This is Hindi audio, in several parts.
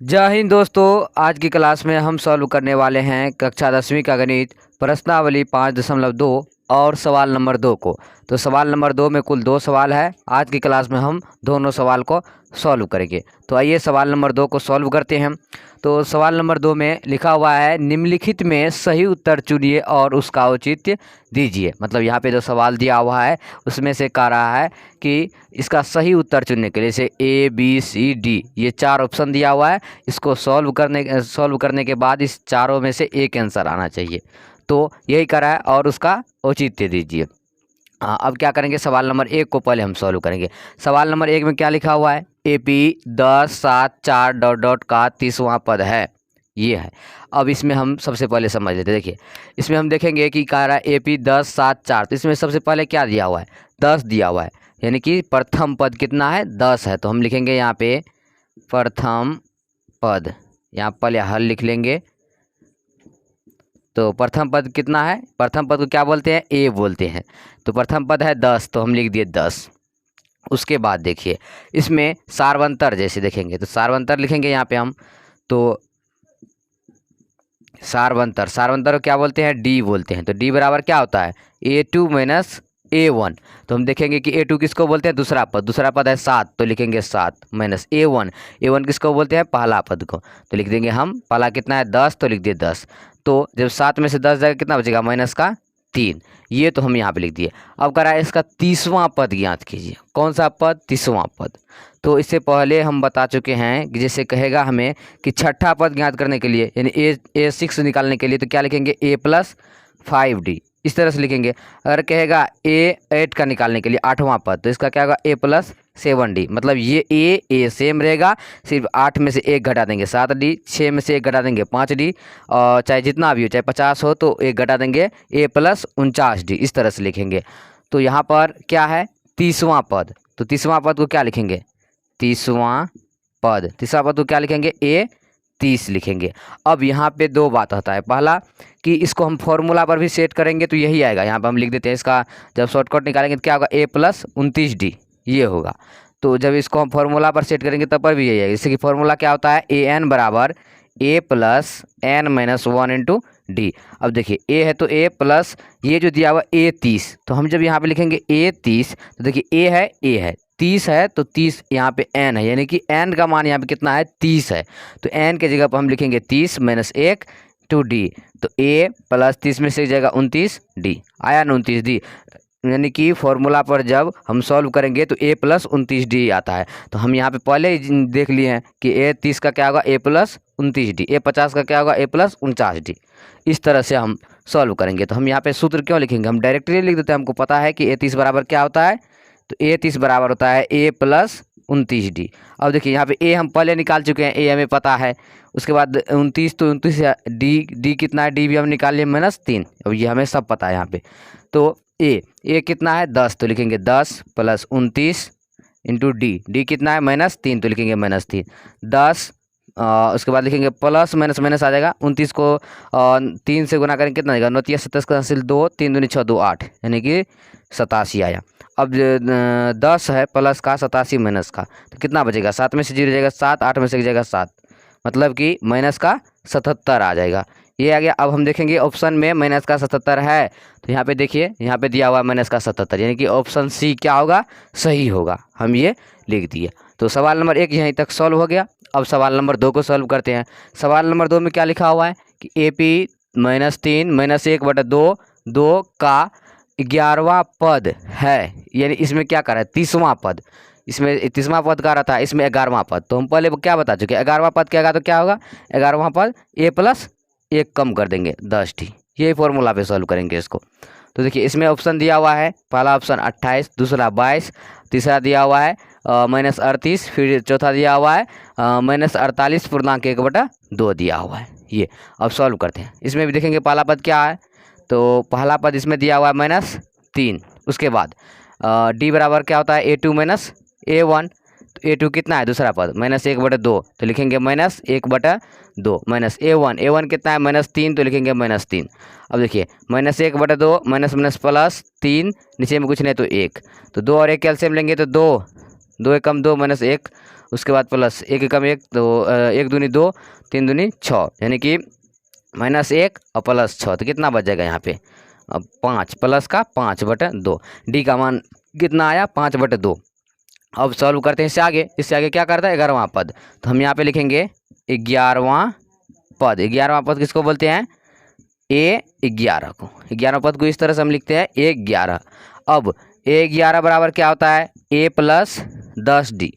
जय हिंद दोस्तों। आज की क्लास में हम सॉल्व करने वाले हैं कक्षा 10वीं का गणित प्रश्नावली 5.2 और सवाल नंबर 2 को। तो सवाल नंबर 2 में कुल 2 सवाल है। आज की क्लास में हम दोनों सवाल को सॉल्व करेंगे। तो आइए सवाल नंबर 2 को सॉल्व करते हैं। तो सवाल नंबर 2 में लिखा हुआ है निम्नलिखित में सही उत्तर चुनिए और उसका औचित्य दीजिए। मतलब यहाँ पे जो सवाल दिया हुआ है उसमें से कह रहा है कि इसका सही उत्तर चुनने के लिए जैसे A, B, C, D ये 4 ऑप्शन दिया हुआ है। इसको सॉल्व करने के बाद इस चारों में से एक आंसर आना चाहिए। तो यही करा है और उसका औचित्य दीजिए। अब क्या करेंगे, सवाल नंबर 1 को पहले हम सॉल्व करेंगे। सवाल नंबर 1 में क्या लिखा हुआ है, AP 10, 7, 4 डॉट डॉट का 30वां पद है, ये है। अब इसमें हम सबसे पहले समझ लेते हैं। देखिए इसमें हम देखेंगे कि कह रहा है AP 10, 7, 4। तो इसमें सबसे पहले क्या दिया हुआ है, 10 दिया हुआ है, यानी कि प्रथम पद कितना है, 10 है। तो हम लिखेंगे यहाँ पे प्रथम पद, यहाँ पहले हल लिख लेंगे। तो प्रथम पद कितना है, प्रथम पद को क्या बोलते हैं, ए बोलते हैं। तो प्रथम पद है 10, तो हम लिख दिए 10। उसके बाद देखिए इसमें सार्वंतर जैसे देखेंगे तो सार्वंतर लिखेंगे यहाँ पे हम। तो सार्वंतर को क्या बोलते हैं, डी बोलते हैं। तो डी बराबर क्या होता है, A2 माइनस A1। तो हम देखेंगे कि A2 किसको बोलते हैं, दूसरा पद है 7, तो लिखेंगे 7 माइनस A1 किसको बोलते हैं, पहला पद को। तो लिख देंगे हम, पहला कितना है 10, तो लिख दिए 10। तो जब 7 में से 10 जाएगा कितना बचेगा, माइनस का 3। ये तो हम यहाँ पे लिख दिए। अब कह रहा है इसका 30वां पद ज्ञात कीजिए। कौन सा पद, 30वां पद। तो इससे पहले हम बता चुके हैं कि जैसे कहेगा हमें कि छठा पद ज्ञात करने के लिए यानी A6 निकालने के लिए तो क्या लिखेंगे, A प्लस 5D, इस तरह से लिखेंगे। अगर कहेगा A8 का निकालने के लिए 8वां पद, तो इसका क्या होगा, A प्लस 7D। मतलब ये A सेम रहेगा, सिर्फ 8 में से 1 घटा देंगे 7D, 6 में से 1 घटा देंगे 5D, और चाहे जितना भी हो, चाहे 50 हो तो 1 घटा देंगे A प्लस 49D, इस तरह से लिखेंगे। तो यहाँ पर क्या है, 30वां पद। तो 30वां पद को क्या लिखेंगे, 30वां पद को क्या लिखेंगे, A30 लिखेंगे। अब यहाँ पे दो बात होता है। पहला कि इसको हम फॉर्मूला पर भी सेट करेंगे तो यही आएगा। यहाँ पर हम लिख देते हैं, इसका जब शॉर्टकट निकालेंगे तो क्या होगा, A प्लस 29D ये होगा। तो जब इसको हम फॉर्मूला पर सेट करेंगे तब पर भी यही आएगा। जैसे कि फॉर्मूला क्या होता है, AN बराबर A plus N minus 1 into D। अब देखिए A है तो A प्लस ये जो दिया हुआ A30, तो हम जब यहाँ पे लिखेंगे A30 तो देखिए A है 30 है, तो 30 यहाँ पे n है, यानी कि n का मान यहाँ पे कितना है, 30 है। तो n के जगह पर हम लिखेंगे 30 माइनस 1 टू D। तो A प्लस 30 में से जगह 29D आया ना, 29D। यानी कि फॉर्मूला पर जब हम सॉल्व करेंगे तो A प्लस 29D आता है। तो हम यहाँ पे पहले ही देख लिए हैं कि A30 का क्या होगा, A प्लस 29D, A50 का क्या होगा, A प्लस 49D। इस तरह से हम सॉल्व करेंगे। तो हम यहाँ पे सूत्र क्यों लिखेंगे, हम डायरेक्टली लिख देते हैं। हमको पता है कि A30 बराबर क्या होता है, तो A30 बराबर होता है A प्लस 29D। अब देखिए यहाँ पे A हम पहले निकाल चुके हैं, A हमें पता है। उसके बाद 29, तो 29 D कितना है, D भी हम निकाल लिए -3। अब ये हमें सब पता है यहाँ पे। तो A कितना है, 10, तो लिखेंगे 10 प्लस 29 इंटू D कितना है, -3, तो लिखेंगे -3। 10 उसके बाद लिखेंगे प्लस माइनस आ जाएगा। 29 को 3 से गुना करेंगे कितना आएगा, 9 27 का हासिल 2, 3 दूनी 6, 2 8, यानी कि 87 आया। अब 10 है प्लस का 87 माइनस का, तो कितना बचेगा, 7 में से 0 जाएगा 7, 8 में से जाएगा 7, मतलब कि माइनस का 77 आ जाएगा। ये आ गया। अब हम देखेंगे ऑप्शन में माइनस का 77 है, तो यहाँ पे देखिए यहाँ पे दिया हुआ है माइनस का 77, यानी कि ऑप्शन सी क्या होगा, सही होगा। हम ये लिख दिए। तो सवाल नंबर 1 यहीं तक सॉल्व हो गया। अब सवाल नंबर 2 को सॉल्व करते हैं। सवाल नंबर 2 में क्या लिखा हुआ है कि AP -3 माइनस 1/2 2 का 11वां पद है, यानी इसमें क्या कर रहा है, 30वां पद। इसमें 30वां पद का रहा था, इसमें 11वां पद। तो हम पहले क्या बता चुके हैं, 11वां पद क्या होगा, तो क्या होगा, 11वां पद A प्लस 1 कम कर देंगे 10D। यही फॉर्मूला पे सॉल्व करेंगे इसको। तो देखिए इसमें ऑप्शन दिया हुआ है, पहला ऑप्शन 28, दूसरा 22, तीसरा दिया हुआ है -38, फिर चौथा दिया हुआ है -48.1/2 दिया हुआ है। ये अब सॉल्व करते हैं। इसमें भी देखेंगे पहला पद क्या है, तो पहला पद इसमें दिया हुआ है -3। उसके बाद D बराबर क्या होता है, A2 माइनस A1। तो A2 कितना है, दूसरा पद -1/2, तो लिखेंगे -1/2 माइनस A1 कितना है, -3, तो लिखेंगे -3। अब देखिए -1/2 माइनस माइनस प्लस 3, नीचे में कुछ नहीं तो 1, तो 2 और 1 कैल्सियम लेंगे तो 2 2 एकम 2 माइनस 1, उसके बाद प्लस 1 एकम 1, तो 1 दूनी 2, 3 दूनी 6, यानी कि -1 और +6, तो कितना बच जाएगा यहाँ पे? अब 5 प्लस का 5/2। डी का मान कितना आया? 5/2। अब सॉल्व करते हैं इससे आगे क्या करता है? 11वां पद। तो हम यहाँ पे लिखेंगे 11वां पद। 11वां पद किसको बोलते हैं? A11 को। 11वां पद को इस तरह से हम लिखते हैं A11। अब A11 बराबर क्या होता है? A + 10D।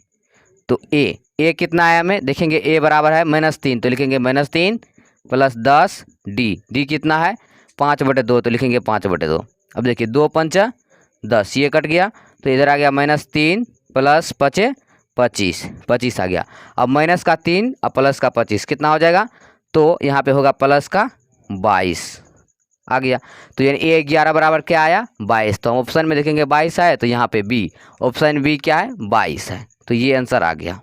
तो A कितना आया हमें? देखेंगे A बराबर है -3, तो लिखेंगे -3 + 10D। D कितना है? 5/2, तो लिखेंगे 5/2। अब देखिए 2 पंच 10, ये कट गया, तो इधर आ गया -3 + 5 25, 25 आ गया। अब माइनस का 3 और प्लस का 25 कितना हो जाएगा? तो यहाँ पे होगा प्लस का 22 आ गया। तो यानी A11 बराबर क्या आया? 22। तो हम ऑप्शन में देखेंगे 22 है, तो यहाँ पे बी, ऑप्शन बी क्या है? 22 है। तो ये आंसर आ गया।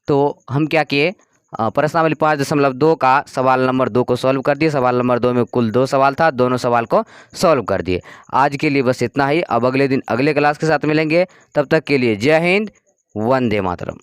तो हम क्या किए? प्रश्नावली 5.2 का सवाल नंबर 2 को सॉल्व कर दिए। सवाल नंबर 2 में कुल 2 सवाल था, दोनों सवाल को सॉल्व कर दिए। आज के लिए बस इतना ही। अब अगले दिन अगले क्लास के साथ मिलेंगे। तब तक के लिए जय हिंद, वंदे मातरम।